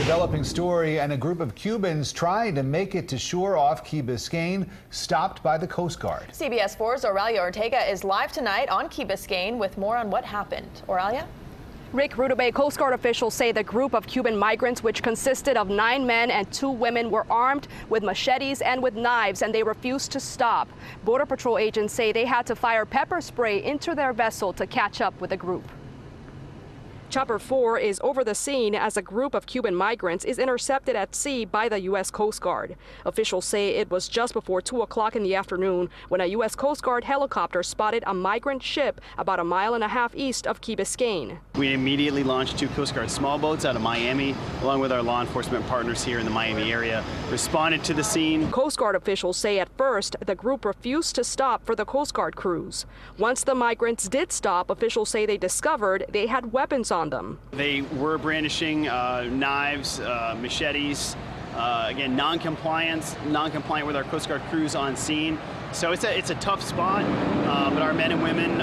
developing story, and a group of Cubans trying to make it to shore off Key Biscayne stopped by the Coast Guard. CBS 4's Oralia Ortega is live tonight on Key Biscayne with more on what happened. Oralia? Rick Rudabay, Coast Guard officials say the group of Cuban migrants, which consisted of 9 men and 2 women, were armed with machetes and with knives, and they refused to stop. Border Patrol agents say they had to fire pepper spray into their vessel to catch up with the group. Chopper 4 is over the scene as a group of Cuban migrants is intercepted at sea by the U.S. Coast Guard. Officials say it was just before 2 o'clock in the afternoon when a U.S. Coast Guard helicopter spotted a migrant ship about 1.5 miles east of Key Biscayne. We immediately launched 2 Coast Guard small boats out of Miami, along with our law enforcement partners here in the Miami area, responded to the scene. Coast Guard officials say at first the group refused to stop for the Coast Guard crews. Once the migrants did stop, officials say they discovered they had weapons on them. They were brandishing knives, machetes, again, non-compliant with our Coast Guard crews on scene. So it's a tough spot, but our men and women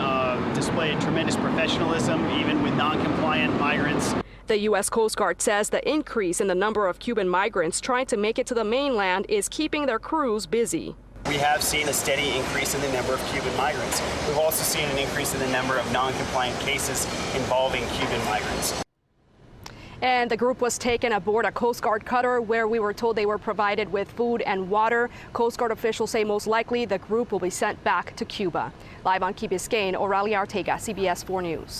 displayed tremendous professionalism, even with non-compliant migrants. The U.S. Coast Guard says the increase in the number of Cuban migrants trying to make it to the mainland is keeping their crews busy. We have seen a steady increase in the number of Cuban migrants. We've also seen an increase in the number of non-compliant cases involving Cuban migrants. And the group was taken aboard a Coast Guard cutter where we were told they were provided with food and water. Coast Guard officials say most likely the group will be sent back to Cuba. Live on Key Biscayne, Oralia Ortega, CBS 4 News.